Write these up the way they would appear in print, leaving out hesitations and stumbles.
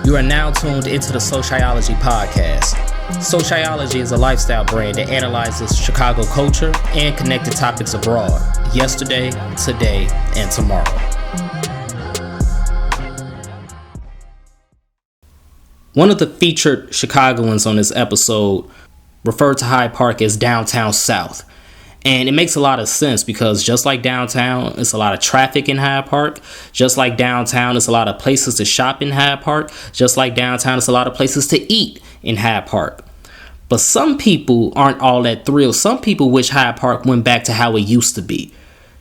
You are now tuned into the SoCHiology podcast. SoCHiology is a lifestyle brand that analyzes Chicago culture and connected topics abroad, yesterday, today, and tomorrow. One of the featured Chicagoans on this episode referred to Hyde Park as downtown South. And it makes a lot of sense because just like downtown, it's a lot of traffic in Hyde Park. Just like downtown, it's a lot of places to shop in Hyde Park. Just like downtown, it's a lot of places to eat in Hyde Park. But some people aren't all that thrilled. Some people wish Hyde Park went back to how it used to be.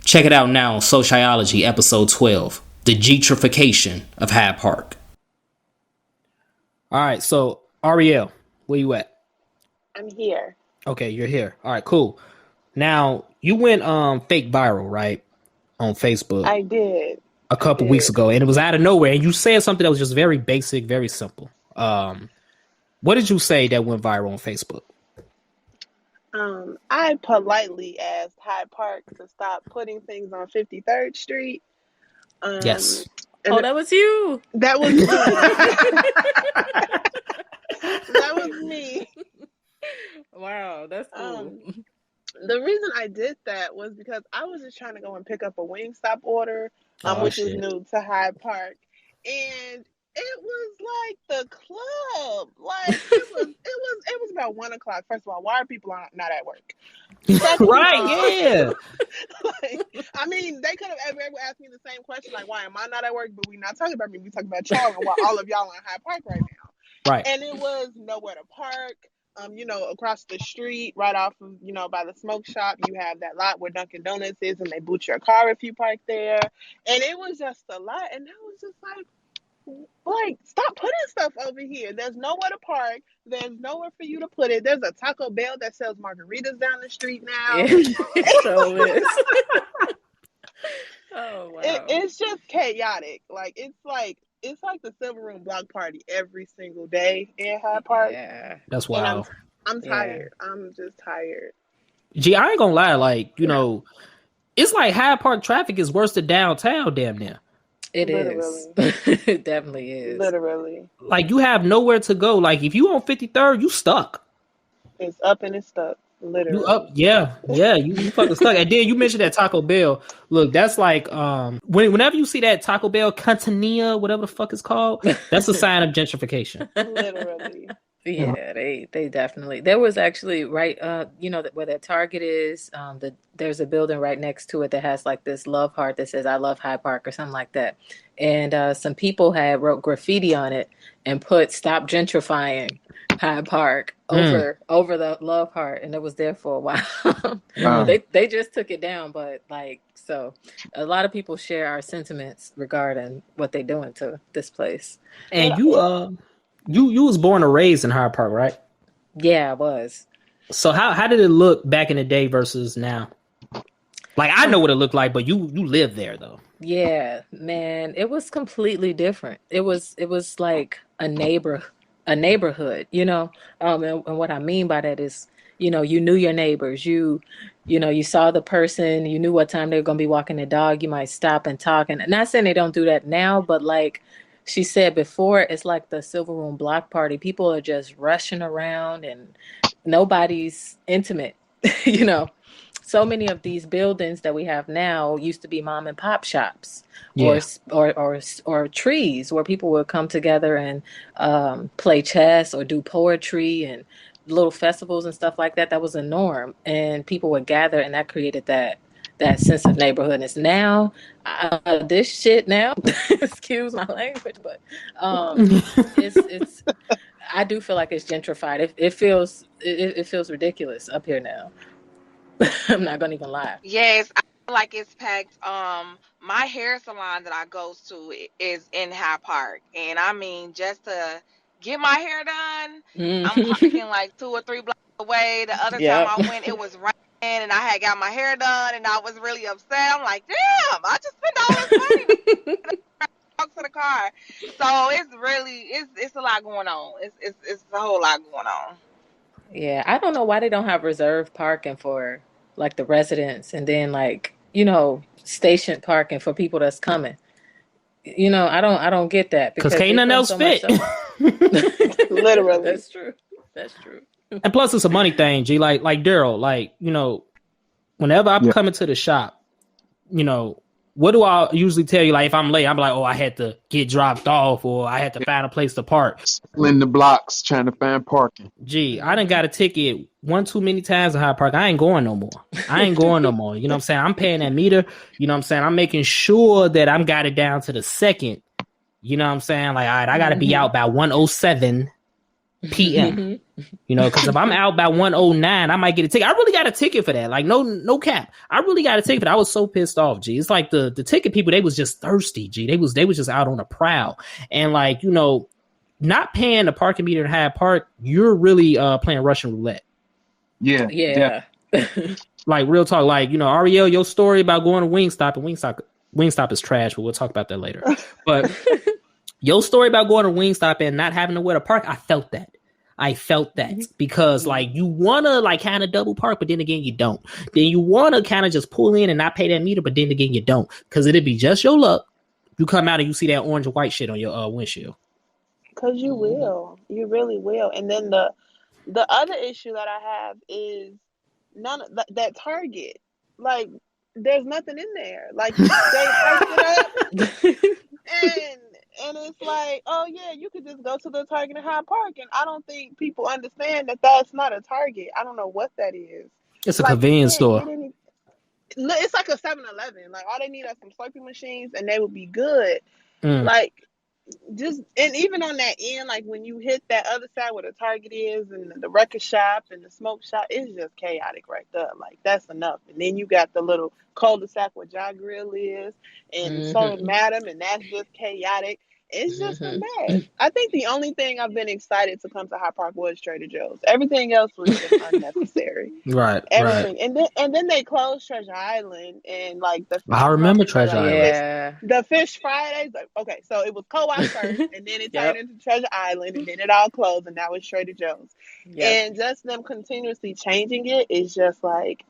Check it out now on SoCHiology, episode 12, the G-trification of Hyde Park. All right, so Arielle, where you at? I'm here. Okay, you're here. All right, cool. Now, you went fake viral, right, on Facebook. I did. A couple weeks ago, and it was out of nowhere, and you said something that was just very basic, very simple. What did you say that went viral on Facebook? I politely asked Hyde Park to stop putting things on 53rd Street. Yes. Oh, that was you. That was me. That was me. Wow, that's cool. The reason I did that was because I was just trying to go and pick up a Wingstop order, which is new to Hyde Park, and it was like the club. Like it was about 1:00. First of all, why are people not at work? Right? Yeah. I mean, they could have ever asked me the same question, like, why am I not at work? But we're not talking about me. We talking about y'all and why all of y'all in Hyde Park right now. Right. And it was nowhere to park. Across the street, right off of, by the smoke shop, you have that lot where Dunkin' Donuts is, and they boot your car if you park there. And it was just a lot. And I was just like, stop putting stuff over here. There's nowhere to park. There's nowhere for you to put it. There's a Taco Bell that sells margaritas down the street now. It so is. Oh, wow. It's just chaotic. It's like the Silver Room block party every single day in Hyde Park. Yeah. That's wild. I'm tired. Yeah. I'm just tired. Gee, I ain't gonna lie. It's like Hyde Park traffic is worse than downtown damn near. It is. It definitely is. Literally. Like, you have nowhere to go. Like, if you on 53rd, you stuck. It's up and it's stuck. Literally. You up, yeah, you fucking stuck. And then you mentioned that Taco Bell. Look, that's like whenever you see that Taco Bell Cantina, whatever the fuck it's called, that's a sign of gentrification. Literally. Yeah, they definitely. There was actually right, where that Target is. There's a building right next to it that has like this love heart that says "I love Hyde Park" or something like that. And some people had wrote graffiti on it and put "Stop gentrifying Hyde Park" over the love heart, and it was there for a while. Wow. They just took it down, but so a lot of people share our sentiments regarding what they're doing to this place. And you was born and raised in Hyde Park, right? Yeah, I was. So how did it look back in the day versus now? Like, I know what it looked like, but you lived there though. Yeah, man, it was completely different. It was like a neighborhood, and what I mean by that is, you knew your neighbors, you saw the person, you knew what time they were going to be walking the dog, you might stop and talk. And not saying they don't do that now, but like she said before, it's like the Silver Room block party. People are just rushing around and nobody's intimate, So many of these buildings that we have now used to be mom and pop shops, or trees where people would come together and play chess or do poetry and little festivals and stuff like that. That was a norm, and people would gather, and that created that sense of neighborhoodness. Now, this shit now, excuse my language, but it's. I do feel like it's gentrified. It feels ridiculous up here now. I'm not gonna even lie. Yes, I feel like it's packed. My hair salon that I go to is in Hyde Park, and I mean, just to get my hair done, I'm parking like 2 or 3 blocks away. The other time I went, it was raining, and I had got my hair done, and I was really upset. I'm like, damn, I just spent all this money to the car. So it's a lot going on. It's a whole lot going on. Yeah, I don't know why they don't have reserved parking for like the residents, and then like station parking for people that's coming. I don't get that because because can't they nothing else put so much fit. stuff. Literally. That's true. That's true. And plus, it's a money thing, G. Like Daryl, whenever I'm coming to the shop, what do I usually tell you? Like, if I'm late, I'm like, oh, I had to get dropped off, or I had to find a place to park. In the blocks trying to find parking. Gee, I done got a ticket one too many times in Hyde Park. I ain't going no more. You know what I'm saying? I'm paying that meter. You know what I'm saying? I'm making sure that I'm got it down to the second. You know what I'm saying? Like, all right, I got to be out by 1:07 p.m. Because if I'm out by 1:09, I might get a ticket. I really got a ticket for that. Like, no cap. I really got a ticket for that. I was so pissed off, G. It's like the ticket people, they was just thirsty, G. They was just out on a prowl. And like, not paying the parking meter in Hyde Park, you're really playing Russian roulette. Yeah. Like, real talk. Like, Arielle, your story about going to Wingstop, and Wingstop is trash, but we'll talk about that later. But your story about going to Wingstop and not having nowhere to park, I felt that because like you want to like kind of double park, but then again, you don't. Then you want to kind of just pull in and not pay that meter, but then again, you don't, because it'd be just your luck. You come out and you see that orange and white shit on your windshield. Because you will. You really will. And then the other issue that I have is none of that Target. Like, there's nothing in there. Like, they hyped it up. And it's like, oh, yeah, you could just go to the Target in Hyde Park. And I don't think people understand that that's not a Target. I don't know what that is. It's a convenience store. It's like a 7-Eleven. Like, all they need are some Slurpee machines, and they would be good. Like, and even on that end, like when you hit that other side where the Target is and the record shop and the smoke shop, it's just chaotic right there. Like, that's enough. And then you got the little cul-de-sac where Jaw Grill is and so Madam, and that's just chaotic. It's just a mess. I think the only thing I've been excited to come to Hyde Park was Trader Joe's. Everything else was just unnecessary. Right. Everything. Right. And then they closed Treasure Island and like I remember Treasure Island. Yeah. The Fish Fridays. Okay, so it was Co-op first, and then it turned into Treasure Island, and then it all closed, and now it's Trader Joe's. Yep. And just them continuously changing it is just like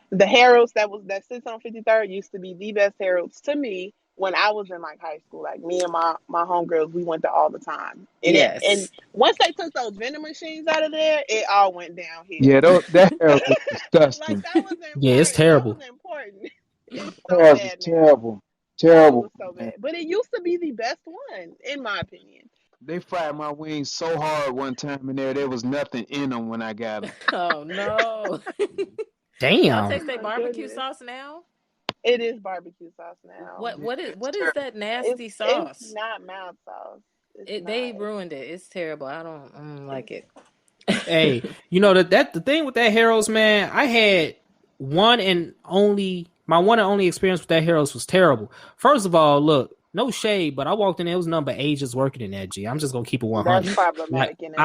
the Harold's that sits on 53rd used to be the best Harold's to me. When I was in like high school, like me and my homegirls, we went there all the time. And and once they took those vending machines out of there, it all went downhill. Yeah, that was disgusting. Like, that was yeah, it's terrible. That was important. It's terrible. It was so bad. But it used to be the best one, in my opinion. They fried my wings so hard one time in there was nothing in them when I got them. Oh no! Damn. Y'all taste their barbecue sauce now? It is barbecue sauce now. What is that nasty sauce? It's not mild sauce. They ruined it. It's terrible. I don't like it. Hey, the thing with that Harold's, man, I had my one and only experience with that Harold's was terrible. First of all, look, no shade, but I walked in there, it was number Asians working in that, G. I'm just gonna keep it 100. That's problematic in it.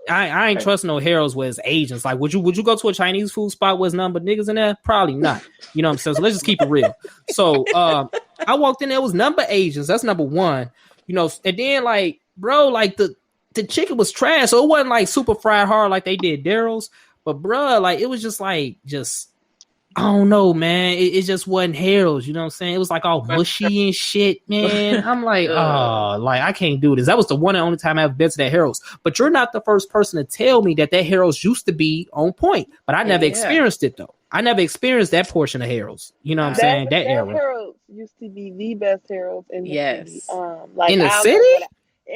I ain't trust no Harold's where it's Asians. Like, would you go to a Chinese food spot where it's number niggas in there? Probably not. You know what I'm saying? So let's just keep it real. So I walked in there, it was number Asians. That's number one. And then like, bro, like the chicken was trash. So it wasn't like super fried hard like they did Daryl's. But bro, like it was just I don't know, man. It just wasn't Harold's, you know what I'm saying? It was like all mushy and shit, man. I'm like, I can't do this. That was the one and only time I ever been to that Harold's. But you're not the first person to tell me that Harold's used to be on point. But I never experienced it, though. I never experienced that portion of Harold's. You know what I'm saying? That era. Harold's used to be the best Harold's in the city. In the city?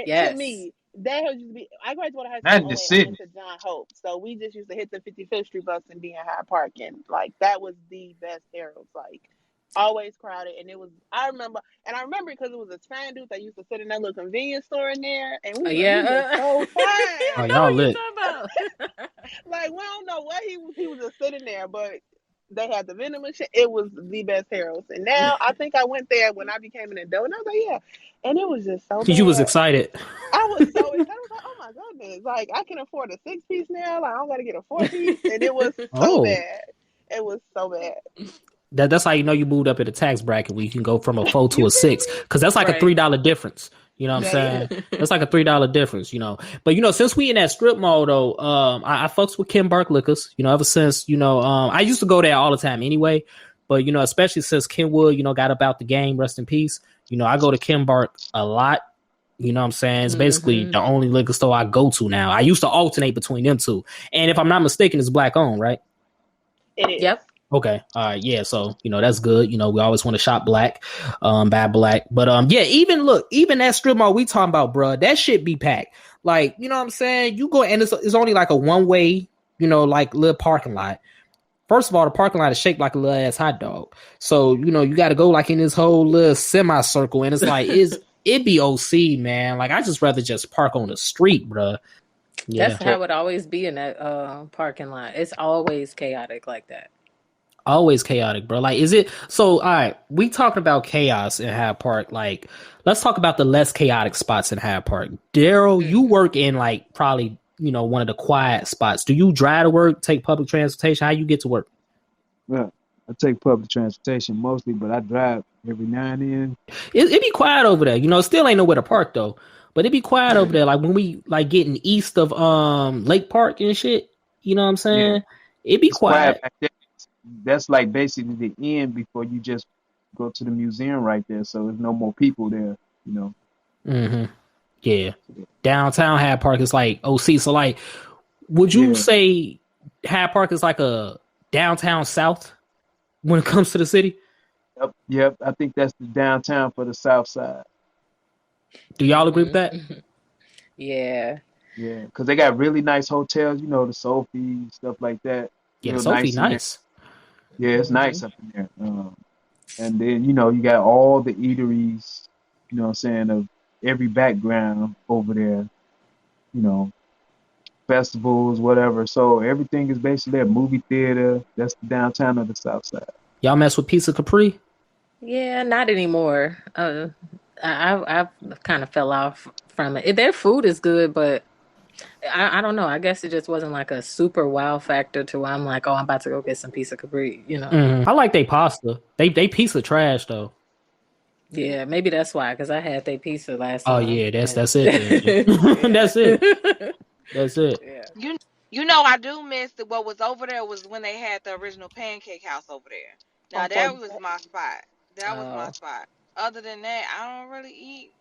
To me. That used to be. I graduated with high school and went to John Hope, so we just used to hit the 55th Street bus and be in Hyde Park, and like that was the best Harold's. Like always crowded, and it was. I remember because it was a Spanish dude that used to sit in that little convenience store in there, and we were so fine. Oh, y'all lit. Like we don't know what he was just sitting there, but they had the vending machine. It was the best Harold's, and now I think I went there when I became an adult, and I was like, yeah. And it was just so bad. You was excited. I was so excited. I was like, oh my goodness. Like, I can afford a 6-piece now. Like, I don't got to get a 4-piece. And it was so bad. It was so bad. That's how you know you moved up in the tax bracket where you can go from a 4 to a 6. Because that's like a $3 difference. You know what I'm saying? That's like a $3 difference, But, since we in that strip mall, though, I fucks with Kim Bark Liquors, ever since, I used to go there all the time anyway. But especially since Kenwood, got up out the game, rest in peace. I go to Kenbark a lot. You know what I'm saying? It's basically the only liquor store I go to now. I used to alternate between them two. And if I'm not mistaken, it's black owned, right? It is. Yep. Okay. All right. Yeah. So, that's good. We always want to shop black, buy black. But yeah, even that strip mall we talking about, bro, that shit be packed. Like, you know what I'm saying? You go and it's only like a one way, like little parking lot. First of all, the parking lot is shaped like a little ass hot dog. So, you got to go like in this whole little semicircle. And it's like, it be OC, man. Like, I just rather just park on the street, bro. Yeah. That's how it always be in that parking lot. It's always chaotic like that. Always chaotic, bro. Like, is it so? All right, we talking about chaos in Hyde Park. Like, let's talk about the less chaotic spots in Hyde Park. Daryl, you work in like probably one of the quiet spots. Do you drive to work? Take public transportation? How you get to work? Well, I take public transportation mostly, but I drive every now and then. It be quiet over there. Still ain't nowhere to park though. But it be quiet over there. Like when we like getting east of Lake Park and shit. You know what I'm saying? Yeah. It be quiet. Back there. That's like basically the end before you just go to the museum right there. So there's no more people there. Mm-hmm. Yeah. Downtown Hyde Park is like OC. So like, would you say Hyde Park is like a downtown South when it comes to the city? Yep. I think that's the downtown for the South Side. Do y'all agree with that? Yeah. Yeah, because they got really nice hotels, the Sophie, stuff like that. Yeah, Sophie nice. Yeah, it's nice up in there. And then, you got all the eateries, what I'm saying, of every background over there, festivals, whatever. So everything is basically a movie theater. That's the downtown of the South Side. Y'all mess with Pizza Capri? Yeah, not anymore. I've kind of fell off from it. Their food is good, but I don't know. I guess it just wasn't like a super wow factor to where I'm like, oh, I'm about to go get some Pizza Capri, I like they pasta. They pizza trash though. Yeah, maybe that's why, because I had their pizza last time. Oh yeah, that's it. That's it. That's it. Yeah. I do miss what was over there was when they had the original pancake house over there. Now that was my spot. That was my spot. Other than that, I don't really eat,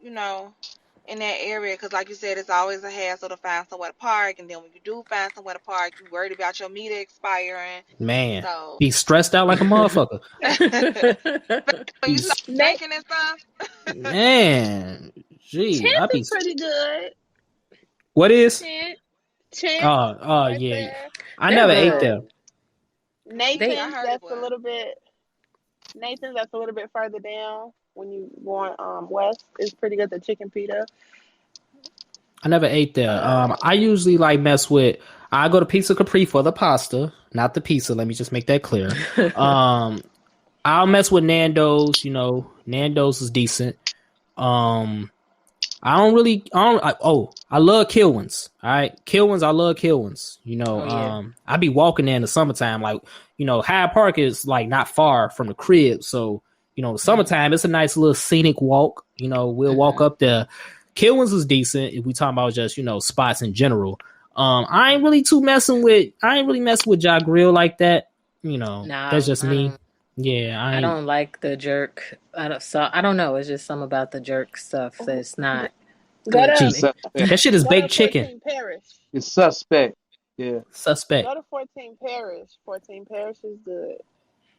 in that area, because like you said, it's always a hassle to find somewhere to park, and then when you do find somewhere to park, you worried about your meter expiring. Man, be stressed out like a motherfucker. When you start drinking and stuff. Man, gee, Chance is pretty good. What is? Chance. Oh yeah. I never ate them. Nathan's that's a little bit further down. When you going west, is pretty good. The chicken pita. I never ate there. I usually like mess with. I go to Pizza Capri for the pasta, not the pizza. Let me just make that clear. I'll mess with Nando's. Nando's is decent. I love Kilwins. All right, Kilwins. I love Kilwins. I be walking there in the summertime. Like, Hyde Park is like not far from the crib, so. The summertime, it's a nice little scenic walk. We'll walk up there. Kilwins is decent if we talking about just, spots in general. I ain't really messing with Ja Grill like that. That's just me. Yeah, I don't like the jerk. I don't know. It's just something about the jerk stuff that's not. That shit is baked chicken. It's suspect. Yeah. Suspect. Go to 14 Parish. 14 Parish is good.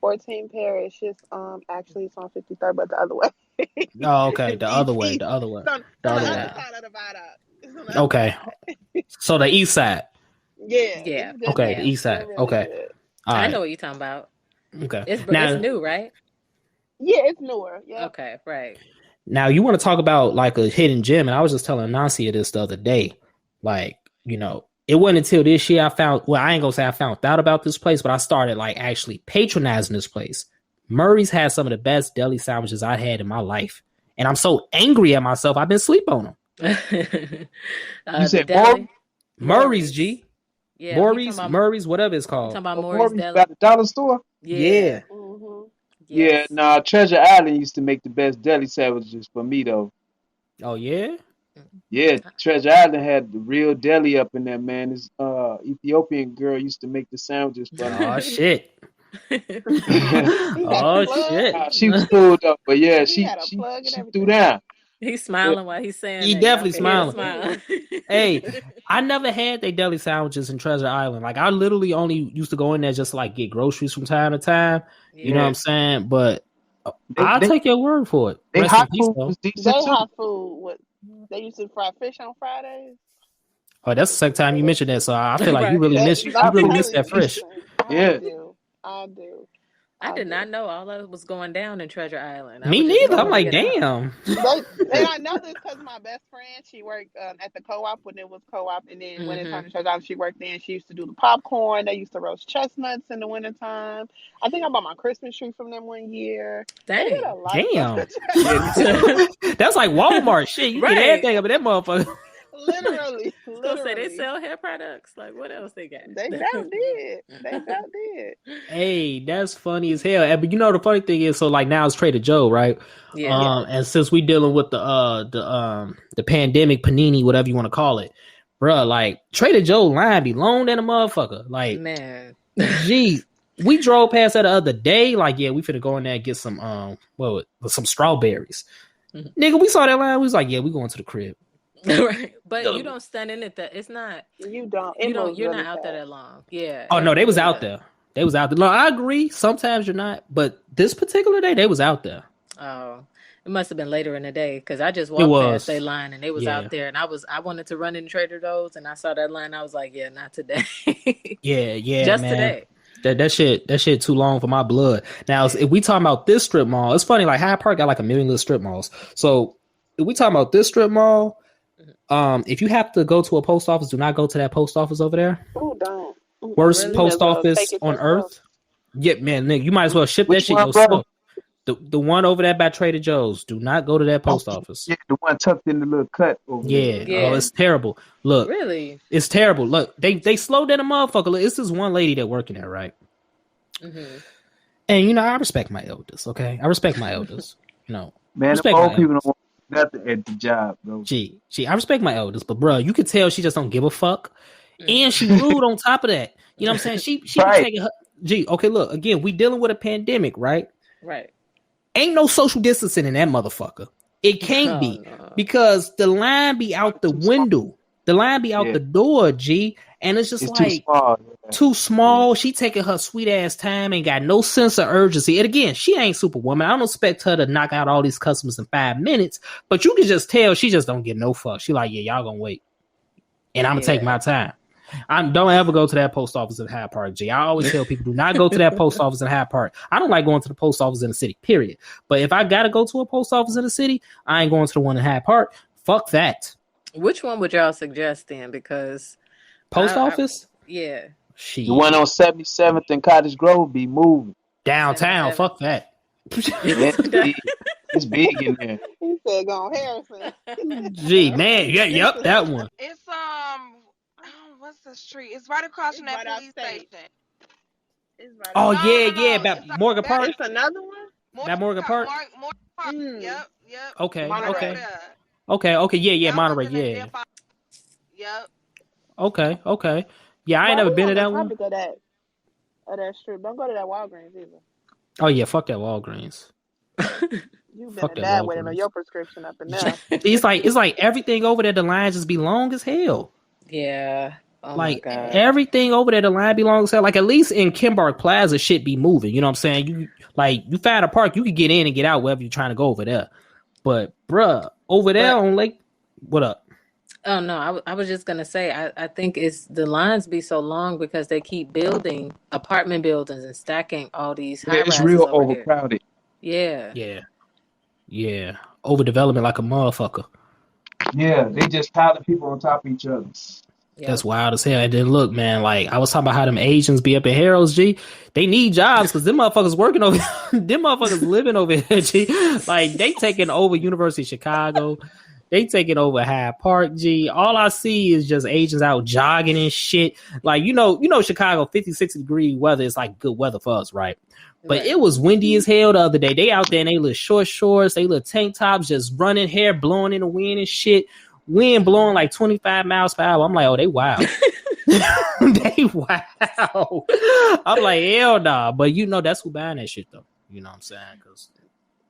14 Parish is actually it's on 53rd, but the other way. Oh, okay. The other way. The other way. The other side of the viaduct. Okay. So the east side. Yeah. Okay, the east side. Okay. All right. I know what you're talking about. Okay. It's new, right? Yeah, it's newer. Yeah. Okay, right. Now you want to talk about like a hidden gem, and I was just telling Nancy this the other day. Like, it wasn't until this year I ain't gonna say I found out about this place, but I started like actually patronizing this place. Murray's had some of the best deli sandwiches I had in my life. And I'm so angry at myself, I've been asleep on them. You said Murray's, G. Yeah, Murray's, whatever it's called. Talking about Murray's Deli. About the dollar store? Yeah. Mm-hmm. Yes. Yeah, Treasure Island used to make the best deli sandwiches for me, though. Oh, yeah? Yeah, Treasure Island had the real deli up in there, man. This Ethiopian girl used to make the sandwiches for me. Oh, shit. Oh shit! She was cool though, but yeah, He she had a she plug and she threw everything. down. He's smiling while he's saying He that. Y'all definitely can hear the smiling. smile. Hey, I never had they deli sandwiches in Treasure Island. Like I literally only used to go in there just to like get groceries from time to time. You know what I'm saying? But I'll take your word for it. They Rest in hot peace, food though. was They decent too. hot food. They used to fry fish on Fridays. Oh, that's the second time you mentioned that, so I feel like you really miss that fresh. Yeah. I do. I did not know all of it was going down in Treasure Island. Me neither. I'm like, damn. And I know this because my best friend, she worked at the co-op when it was co-op, and then when it turned to Treasure Island, she worked there. And she used to do the popcorn. They used to roast chestnuts in the wintertime. I think I bought my Christmas tree from them one year. Damn. That's like Walmart shit. You get everything up in that motherfucker. Literally. Say they sell hair products. Like, what else they got? They about did. Hey, that's funny as hell. But you know the funny thing is, so like now it's Trader Joe, right? Yeah. And since we dealing with the pandemic, panini, whatever you want to call it, bruh, like Trader Joe line be long than a motherfucker. Like, man, gee, we drove past that the other day. Like, yeah, we finna go in there and get some some strawberries. Nigga, we saw that line. We was like, yeah, we going to the crib. Right, but you don't stand in it. That it's not. You don't. You're not out there that long. Yeah. Oh no, they was out there. They was out there. No, I agree. Sometimes you're not, but this particular day, they was out there. Oh, it must have been later in the day because I just walked past their line and they was out there, and I wanted to run in Trader Joe's and I saw that line. I was like, yeah, not today. yeah, just man. today. That shit too long for my blood. Now, if we talking about this strip mall, it's funny. Like Hyde Park got like a million little strip malls. So if we talking about this strip mall. If you have to go to a post office, do not go to that post office over there. Oh, don't. Worst post office on earth. Yeah, man, nigga, you might as well ship that shit yourself. The one over there by Trader Joe's. Do not go to that post office. Yeah, the one tucked in the little cut over there. Oh, it's terrible. Look, really, it's terrible. Look, they slowed down a motherfucker. Look, it's this one lady that working there, right? And I respect my elders. Okay, I respect my elders. Man, the old people don't want nothing at the job, bro. Gee, I respect my elders, but bro, you could tell she just don't give a fuck, and she rude on top of that. You know what I'm saying? She be taking her. Gee, okay, look again. We dealing with a pandemic, right? Right. Ain't no social distancing in that motherfucker. It can't be because the line be out the window, the line be out the door. G, and it's just like too small. She taking her sweet ass time, ain't got no sense of urgency. And again, she ain't Superwoman. I don't expect her to knock out all these customers in 5 minutes, but you can just tell she just don't get no fuck. She like, yeah, y'all gonna wait, and I'm gonna take my time. Don't ever go to that post office in Hyde Park, G. I always tell people, do not go to that post office in Hyde Park. I don't like going to the post office in the city, period. But if I gotta go to a post office in the city, I ain't going to the one in Hyde Park. Fuck that. Which one would y'all suggest then? Because post office? Yeah. The one on 77th and Cottage Grove be moving. Downtown, fuck that. It's big in there. He said go on Harrison. Gee, man, yep, that one. It's what's the street? It's right across from that police station. About Morgan Park. It's another one. That Morgan Park. Morgan Park. Yep. Okay. Monterey. Okay. Yeah, Monterey. Yeah. Yep. Okay. Yeah, I ain't never been to that one. Go that strip. Don't go to that Walgreens either. Oh yeah, fuck that Walgreens. You've been to that with him and your prescription up in there. It's like everything over there, the line just be long as hell. Yeah. Oh like everything over there, the line be long as hell. Like at least in Kimbark Plaza, shit be moving. You know what I'm saying? You find a park, you can get in and get out wherever you're trying to go over there. But bruh, over there on Lake, what up? Oh no, I was just gonna say I think it's the lines be so long because they keep building apartment buildings and stacking all these high rises. It's real over overcrowded. Here. Yeah. Overdevelopment like a motherfucker. Yeah, they just piling people on top of each other. Yep. That's wild as hell. And then look, man, like I was talking about how them Asians be up in Harrow's, G. They need jobs because them motherfuckers working over them motherfuckers living over here, G. Like they taking over University of Chicago. They taking over Hyde Park, G. All I see is just Asians out jogging and shit. Like, you know, Chicago, 50, 60 degree weather is like good weather for us, right? But it was windy as hell the other day. They out there in they little short shorts, they little tank tops, just running, hair blowing in the wind and shit. Wind blowing like 25 miles per hour. I'm like, oh, they wild. They Wow. I'm like, hell nah. But that's who buying that shit though. You know what I'm saying? Because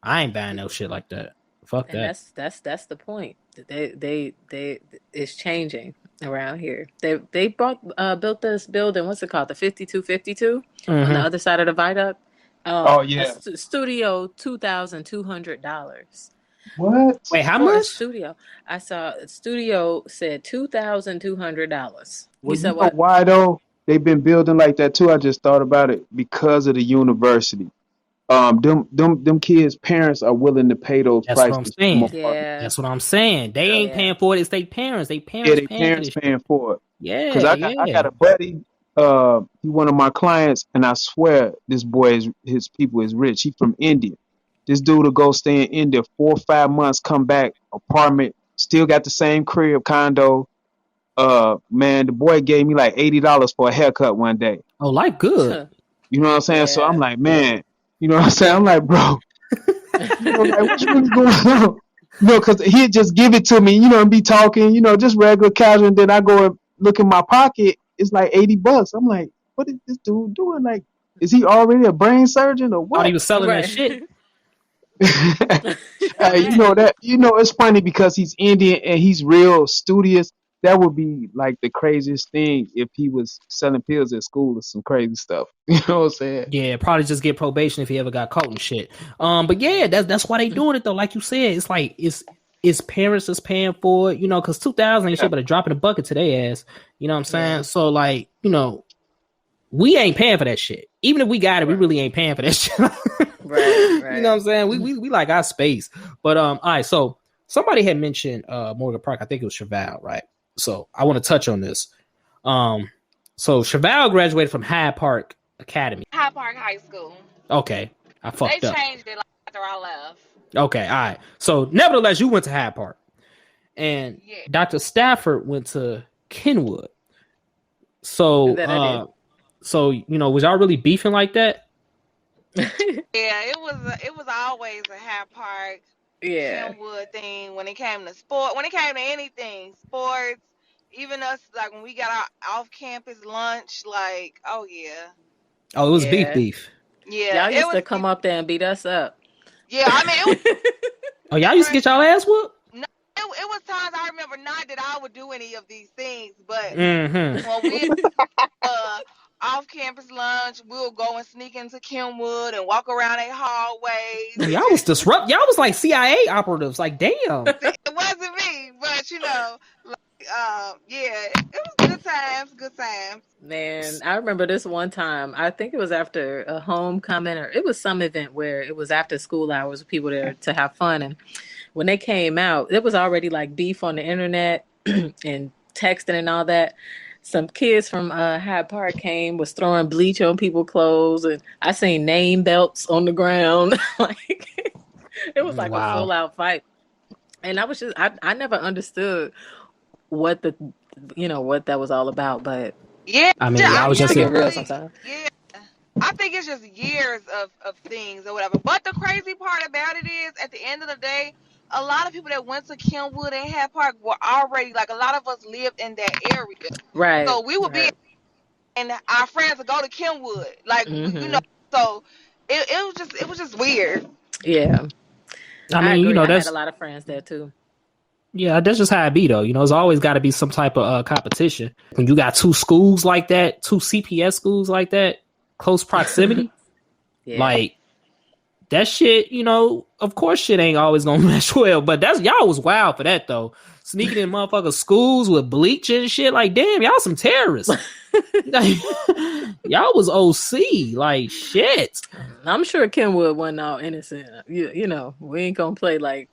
I ain't buying no shit like that. Fuck And that. that's the point. They it's changing around here. They built this building. What's it called? The 5252 on the other side of the viaduct. Oh A yeah. studio $2,200. What? Wait, how For a much? studio. I saw a studio said $2,200. You Well, said you know what? why though? They've been building like that too. I just thought about it because of the university. Them kids' parents are willing to pay those That's what I'm prices for them saying. apartments. Yeah, That's what I'm saying. They ain't yeah. paying for it. It's their parents. They Yeah, parents they paying for parents this shit. paying for it. Cause Yeah, I got yeah. a buddy, he one of my clients, and I swear this boy his people is rich. He from India. This dude will go stay in India 4 or 5 months, come back, apartment, still got the same crib, condo. Man, the boy gave me like $80 for a haircut one day. Oh, life good. You know what I'm saying? So I'm Yeah. like, man, you know what I'm saying? I'm like, bro, like what's really going on? Cause he'd just give it to me, and be talking, just regular casual, and then I go and look in my pocket, it's like $80. I'm like, what is this dude doing? Like, is he already a brain surgeon or Thought he what? was selling that Right. shit. Right. It's funny because he's Indian and he's real studious. That would be like the craziest thing if he was selling pills at school or some crazy stuff. You know what I'm saying? Yeah, probably just get probation if he ever got caught and shit. But yeah, that's why they doing it though. Like you said, it's like it's parents that's paying for it, because 2000 ain't Yeah. shit but a drop in the bucket to their ass. You know what I'm saying? Yeah. So like, we ain't paying for that shit. Even if we got it, we really ain't paying for that shit. Right. You know what I'm saying? We like our space. But all right, so somebody had mentioned Morgan Park. I think it was Cheval, right? So I want to touch on this. So Cheval graduated from Hyde Park Academy. Hyde Park High School. Okay, I They fucked up. changed it after I left. Okay, all right. So nevertheless, you went to Hyde Park, and Yeah. Dr. Stafford went to Kenwood. So, That I did. Was y'all really beefing like that? Yeah, it was always a Hyde Park Yeah. Kenwood thing when it came to sport, when it came to anything, sports, even us, like when we got our off-campus lunch, like, oh yeah. Oh, it was Yeah. beef. Yeah, Y'all it used was, to come up there and beat us up. yeah, I mean, it was, Oh, y'all used to get y'all ass whooped? no, it was times I remember, not that I would do any of these things, but Mm-hmm. when we off-campus lunch, we'll go and sneak into Kenwood and walk around their hallways. Y'all was disrupt. Y'all was like CIA operatives. Like, damn. It wasn't me, but yeah, it was good times, good times. Man, I remember this one time. I think it was after a homecoming, or it was some event where it was after school hours with people there to have fun. And when they came out, it was already like beef on the internet and texting and all that. Some kids from Hyde Park was throwing bleach on people's clothes, and I seen name belts on the ground. Like it was like a full out fight. And I was just I never understood what what that was all about, but Yeah, I mean, I was just get here. real sometimes. Yeah, I think it's just years of things or whatever. But the crazy part about it is, at the end of the day, a lot of people that went to Kenwood and Hyde Park were already, like, a lot of us lived in that area. Right. So we would be, and our friends would go to Kenwood, like, so it was just weird. Yeah. I mean, agree. I that's had a lot of friends there too. Yeah, that's just how it be though. It's always got to be some type of competition. When you got two schools like that, two CPS schools like that, close proximity, Yeah. like that shit, of course shit ain't always gonna mesh well. But y'all was wild for that though. Sneaking in motherfucking schools with bleach and shit. Like, damn, y'all some terrorists. Y'all was OC. Like, shit. I'm sure Kenwood wasn't all innocent. We ain't gonna play like.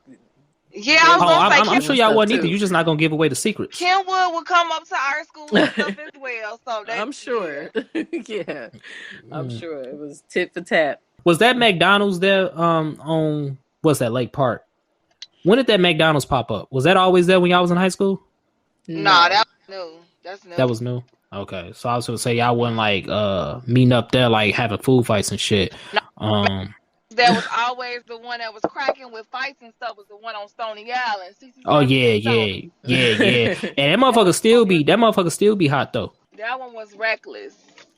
Yeah, I was gonna say, I'm sure y'all wasn't either. You're just not gonna give away the secrets. Kenwood would come up to our school and stuff as well. So I'm sure. Yeah. I'm sure it was tit for tat. Was that McDonald's there on what's that, Lake Park? When did that McDonald's pop up? Was that always there when y'all was in high school? No, that was new. That's new. That was new. Okay, so I was gonna say y'all wasn't like meeting up there like having food fights and shit. No. That was always the one that was cracking with fights and stuff, was the one on Stony Island. Oh yeah. And that motherfucker still be hot though. That one was reckless.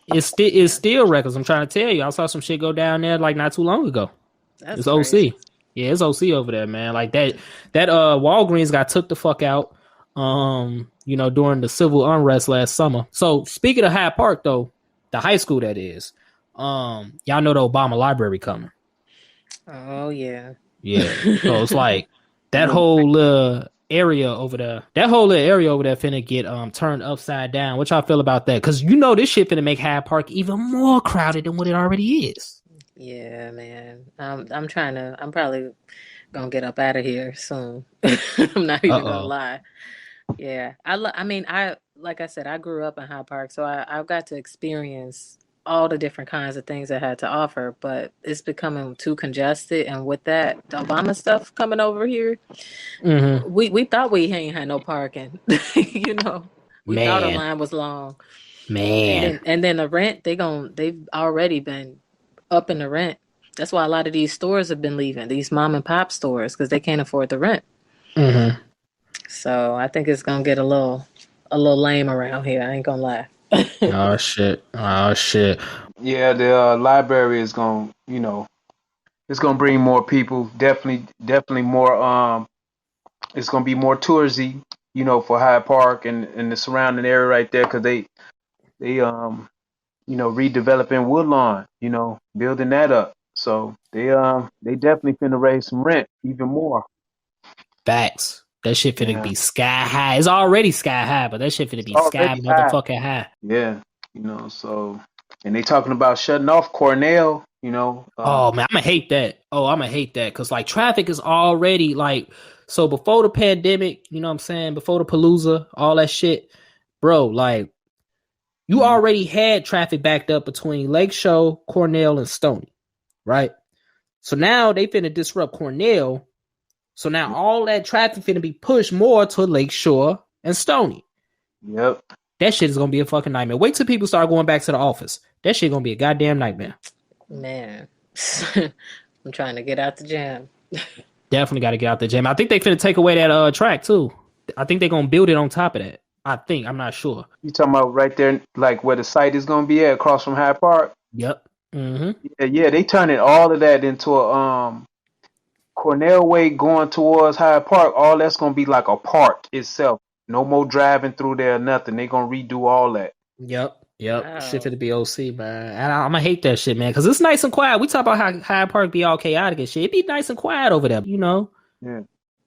It's still reckless. I'm trying to tell you. I saw some shit go down there like not too long ago. That's It's OC. crazy. Yeah, it's OC over there, man. Like that Walgreens got took the fuck out during the civil unrest last summer. So speaking of Hyde Park though, the high school that is, y'all know the Obama Library coming. Oh yeah. Yeah. So it's like that whole area over there finna get turned upside down. What y'all feel about that? Cause this shit finna make Hyde Park even more crowded than what it already is. Yeah, man. I'm probably gonna get up out of here soon. I'm not even gonna lie. Yeah. Like I said, I grew up in Hyde Park, so I've got to experience all the different kinds of things it had to offer, but it's becoming too congested. And with that, the Obama stuff coming over here, we thought we ain't had no parking. We thought the line was long. Man. And then the rent, they've already been upping the rent. That's why a lot of these stores have been leaving, these mom and pop stores, because they can't afford the rent. So I think it's gonna get a little lame around here. I ain't gonna lie. Oh shit! Yeah, the library is gonna, it's gonna bring more people. Definitely more. It's gonna be more touristy, for Hyde Park and the surrounding area right there, because they redeveloping Woodlawn, building that up. So they definitely finna raise some rent even more. Facts. That shit finna be sky high. It's already sky high, but that shit finna be sky motherfucking high. Yeah, so, and they talking about shutting off Cornell, oh man, I'ma hate that. Cause like traffic is already so before the pandemic, you know what I'm saying? Before the Palooza, all that shit, bro, like you already had traffic backed up between Lakeshore, Cornell, and Stony, right? So now they finna disrupt Cornell. So now all that traffic finna be pushed more to Lakeshore and Stony. Yep. That shit is gonna be a fucking nightmare. Wait till people start going back to the office. That shit gonna be a goddamn nightmare. Man, I'm trying to get out the jam. Definitely got to get out the jam. I think they finna take away that track too. I think they're gonna build it on top of that. I'm not sure. You talking about right there, like where the site is gonna be at, across from Hyde Park? Yep. Yeah, they turning all of that into a Cornell Way going towards Hyde Park. All that's gonna be like a park itself. No more driving through there, nothing. They gonna redo all that. Yep. Wow. Shit to be OC, man. And I'm gonna hate that shit, man, because it's nice and quiet. We talk about how Hyde Park be all chaotic and shit. It be nice and quiet over there, Yeah.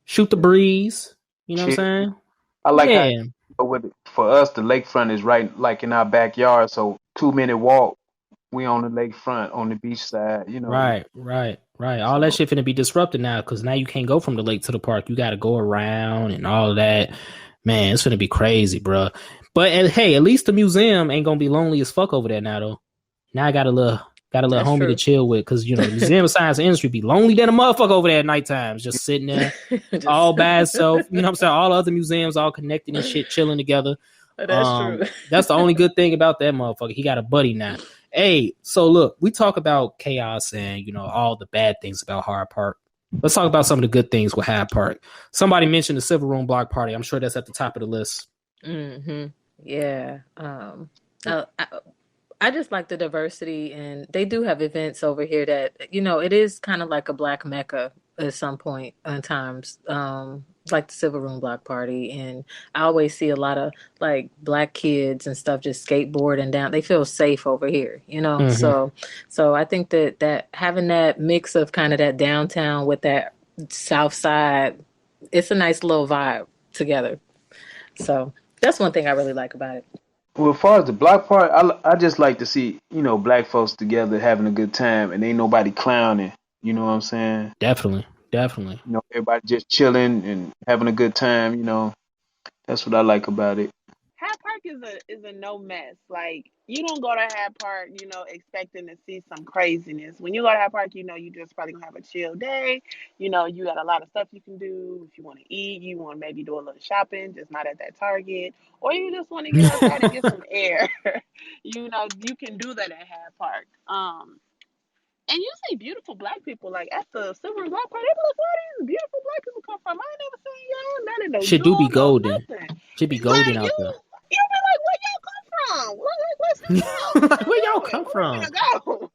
Shoot the breeze. You know what I'm saying? I like how for us the lakefront is right like in our backyard, so 2-minute walk. We on the lakefront on the beach side, Right. All that shit finna be disrupted now, because now you can't go from the lake to the park. You got to go around and all of that. Man, it's finna be crazy, bro. But hey, at least the museum ain't gonna be lonely as fuck over there now, though. Now I got a little homie to chill with, because the Museum of Science and Industry be lonely than a motherfucker over there at night times, just sitting there all by itself. You know what I'm saying? All the other museums all connected and shit, chilling together. That's true. That's the only good thing about that motherfucker. He got a buddy now. Hey, so look, we talk about chaos and all the bad things about Hyde Park. Let's talk about some of the good things with Hyde Park. Somebody mentioned the Civil Room Block Party. I'm sure that's at the top of the list. Yeah. I just like the diversity, and they do have events over here that, it is kind of like a black mecca at some point in times, like the Civil Room Block Party. And I always see a lot of like black kids and stuff just skateboarding down. They feel safe over here, So I think that having that mix of kind of that downtown with that south side, it's a nice little vibe together. So that's one thing I really like about it. Well, as far as the block part, I just like to see, black folks together having a good time and ain't nobody clowning. You know what I'm saying? Definitely. Everybody just chilling and having a good time. That's what I like about it. Hyde Park is a no mess. Like, you don't go to Hyde Park, expecting to see some craziness. When you go to Hyde Park, you just probably gonna have a chill day. You got a lot of stuff you can do. If you want to eat, you want to maybe do a little shopping, just not at that Target, or you just want to get outside and get some air. You can do that at Hyde Park. And you see beautiful black people, like at the Silver Block Party. They be like, where these beautiful black people come from? I ain't never seen y'all. Not in no Shit do be golden. Nothing. Should be golden out there. You be like, where y'all come from? Like, where y'all come Where we from? gonna go?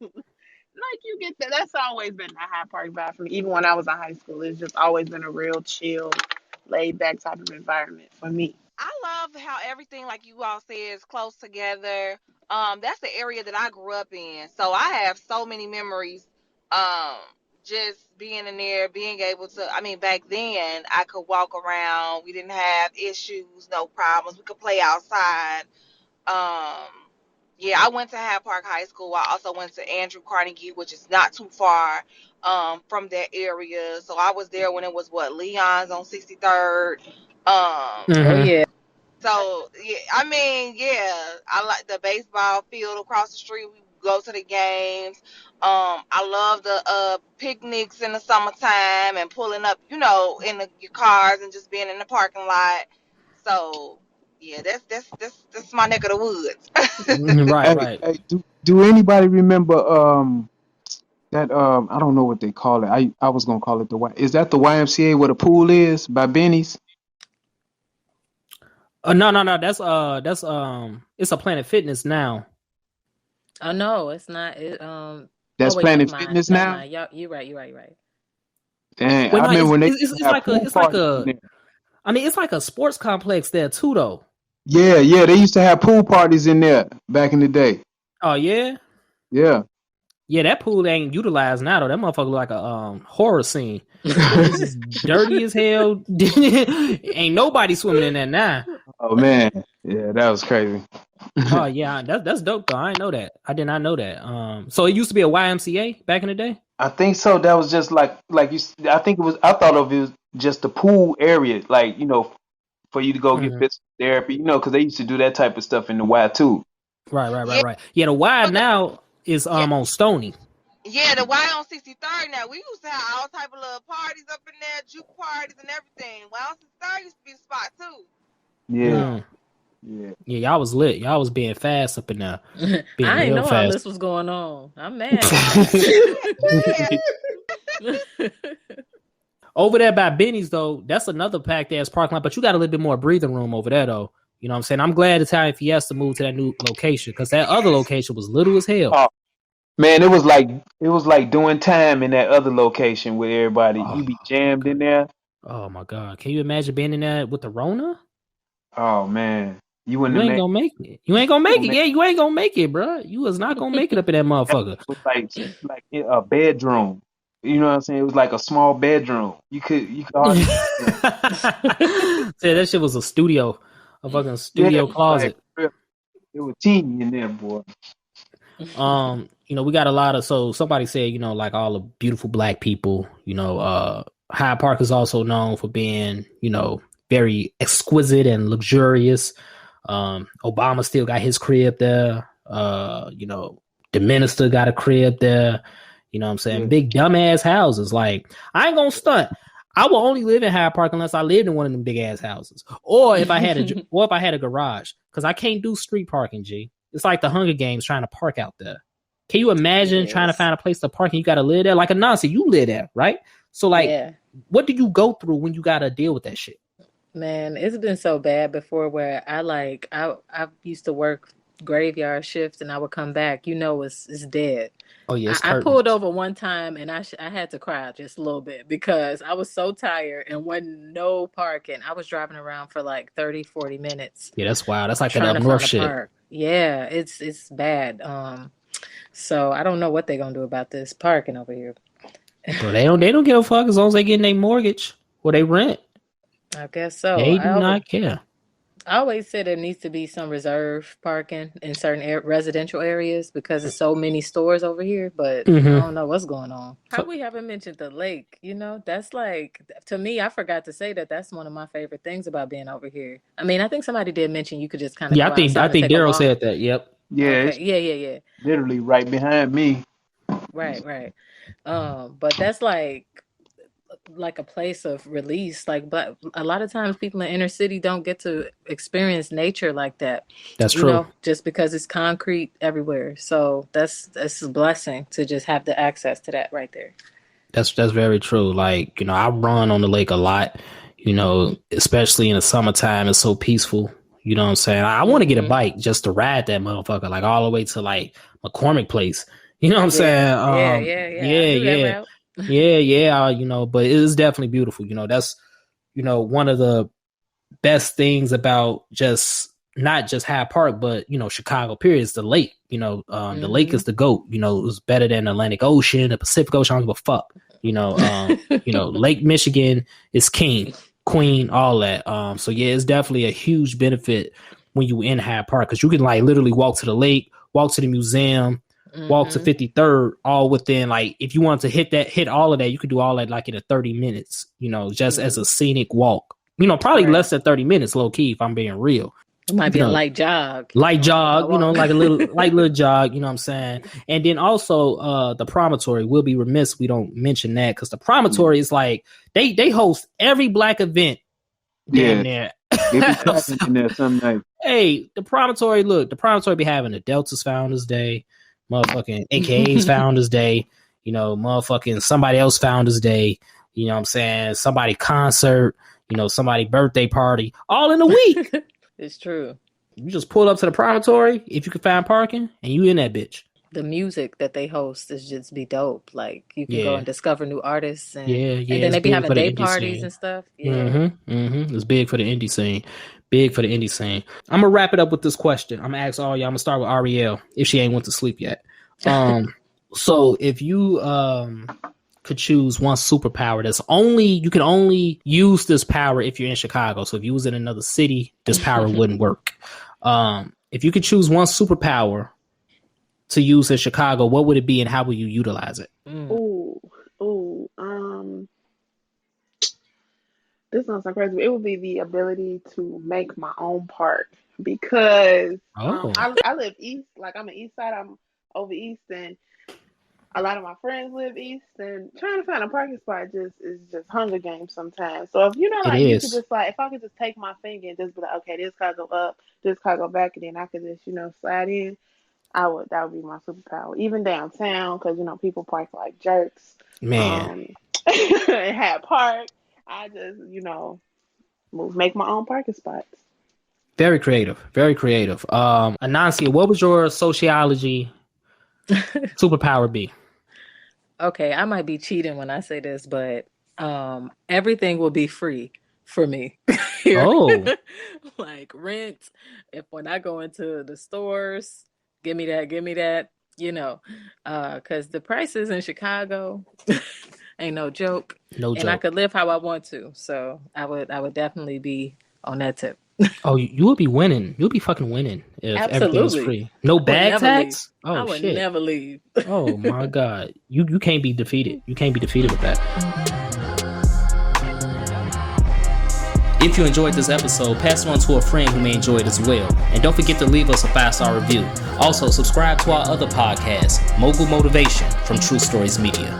Like you get that. That's always been the Hyde Park vibe for me. Even when I was in high school, it's just always been a real chill, laid back type of environment for me. I love how everything, like you all said, is close together. That's the area that I grew up in, so I have so many memories. Um, just being in there, being able to. I mean, back then I could walk around. We didn't have issues, no problems. We could play outside. Um, yeah, I went to Hyde Park High School. I also went to Andrew Carnegie, which is not too far from that area. So I was there when it was Leon's on 63rd. Oh Mm-hmm. yeah. So yeah, I mean, yeah, I like the baseball field across the street. We go to the games. I love the picnics in the summertime and pulling up, in your cars and just being in the parking lot. So yeah, that's my neck of the woods. Right, Hey, right. hey, do anybody remember that I don't know what they call it. I was gonna call it is that the YMCA where the pool is by Benny's? No. That's it's a Planet Fitness now. Oh no, it's not. That's Wait, never Planet mind. Fitness Never now. mind. You're right. You're right. You're right. Dang, Wait, I no, remember when they used it's to have like pool parties in there. I mean, it's like a sports complex there too, though. Yeah, they used to have pool parties in there back in the day. Oh yeah, Yeah. yeah. That pool ain't utilized now though. That motherfucker look like a horror scene. It's just dirty as hell. Ain't nobody swimming in there now. Oh man, yeah, that was crazy. Oh yeah, that's dope though. I didn't know that. I did not know that. So it used to be a YMCA back in the day. I think so. That was just like you. I think it was. I thought of it as just the pool area, like for you to go get Mhm. physical therapy, because they used to do that type of stuff in the Y too. Yeah, Right. Yeah, the Y but now is yeah, on Stony. yeah, the Y on 63rd now. We used to have all type of little parties up in there, juke parties and everything. Y on 63rd used to be the spot too. Yeah, Mm. yeah. Yeah, y'all was lit. Y'all was being fast up in there, being I ain't real know all fast. this was going on. I'm mad. Over there by Benny's though, that's another packed ass parking lot, but you got a little bit more breathing room over there though. You know what I'm saying? I'm glad Italian Fiesta moved to that new location because that other location was little as hell. Oh man, it was like doing time in that other location with everybody. Oh, You be jammed in there. oh my god! Can you imagine being in there with the Rona? Oh man, you wouldn't You have ain't made. gonna make it. You ain't gonna make it. Yeah, you ain't gonna make it, bro. You was not gonna make it up in that motherfucker. It was like in a bedroom. You know what I'm saying? It was like a small bedroom. You could hardly. Say that shit was a studio, a fucking studio Yeah, closet. like, it was teeny in there, boy. We got a lot of somebody said, like all the beautiful black people, Hyde Park is also known for being, very exquisite and luxurious. Obama still got his crib there. The minister got a crib there. You know what I'm saying? Yeah. Big dumbass houses. Like, I ain't gonna stunt. I will only live in Hyde Park unless I lived in one of them big ass houses, or if I had a garage, because I can't do street parking. G, it's like the Hunger Games trying to park out there. Can you imagine trying to find a place to park and you got to live there? Like Anansi, you live there, right? So like, what do you go through when you got to deal with that shit? Man, it's been so bad before where I used to work graveyard shift and I would come back, it's dead. Oh yeah, I pulled over one time and I had to cry just a little bit because I was so tired and wasn't no parking. I was driving around for like 30, 40 minutes. Yeah, that's wild. That's like trying that to north find a shit. park. Yeah, it's bad. So I don't know what they're gonna do about this parking over here. Well, they don't give a fuck as long as they getting their mortgage or they rent. I guess so. They do not care. I always say there needs to be some reserve parking in certain residential areas because there's so many stores over here, but I don't know what's going on. How we haven't mentioned the lake, that's like, to me, I forgot to say that's one of my favorite things about being over here. I mean, I think somebody did mention you could just kind of I think Daryl said that. Yep. Yeah. Okay. Yeah. Literally right behind me. Right. But that's like a place of release. But a lot of times people in inner city don't get to experience nature like that. That's true. Just because it's concrete everywhere. So that's a blessing to just have the access to that right there. That's very true. Like, I run on the lake a lot, especially in the summertime. It's so peaceful. You know what I'm saying? I want to get a bike just to ride that motherfucker, like all the way to like McCormick Place. You know what I'm saying? Yeah. I do that route. You know, but it is definitely beautiful. You know, that's, you know, one of the best things about just not just Hyde Park, but, you know, Chicago period is the lake. You know, the lake is the GOAT. You know, it was better than the Atlantic Ocean, the Pacific Ocean. I don't give a fuck. You know, Lake Michigan is king, queen, all that. So yeah, it's definitely a huge benefit when you in Hyde Park, because you can like literally walk to the lake, walk to the museum, walk to 53rd, all within, like, if you want to hit all of that, you could do all that like in 30 minutes, you know, just as a scenic walk. You know, probably less than 30 minutes, low key, if I'm being real. It might be a light jog. Light jog, you know, like a little jog, you know what I'm saying? And then also the promontory, we'll be remiss we don't mention that, because the promontory is like they host every black event down there. They be cracking in there some night. Hey, the promontory be having the Deltas Founders Day, motherfucking AKA's Founders Day, you know, motherfucking somebody else Founders Day, you know what I'm saying? Somebody concert, you know, somebody birthday party, all in a week. It's true. You just pull up to the promontory if you can find parking, and you in that bitch. The music that they host is just be dope. Like, you can go and discover new artists, and and then they be having day parties and stuff. Yeah. It's big for the indie scene. I'm gonna wrap it up with this question. I'm gonna ask all y'all. I'm gonna start with Arielle if she ain't went to sleep yet. So if you could choose one superpower you can only use this power if you're in Chicago. So if you was in another city, this power wouldn't work. If you could choose one superpower to use in Chicago, what would it be, and how would you utilize it? This sounds so crazy. It would be the ability to make my own park, because I live east. Like, I'm an east side. I'm over east, and a lot of my friends live east, and trying to find a parking spot is just Hunger Games sometimes. So if you know, like, you could just like, if I could just take my finger and just be like, okay, this car go up, this car go back, and then I could just, you know, slide in. That would be my superpower. Even downtown, because, you know, people park like jerks. Man, in Hyde Park, I just, you know, make my own parking spots. Very creative. Anancia, what was your SoCHiology superpower be? Okay, I might be cheating when I say this, but everything will be free for me. Like rent. When I go into the stores, give me that, you know, because the prices in Chicago ain't no joke. And I could live how I want to. So I would definitely be on that tip. Oh, you would be winning. You'll be fucking winning if everything was free. No bag tax? Oh, I would never leave. Oh my God. You can't be defeated. You can't be defeated with that. If you enjoyed this episode, pass it on to a friend who may enjoy it as well. And don't forget to leave us a 5-star review. Also, subscribe to our other podcast, Mogul Motivation from True Stories Media.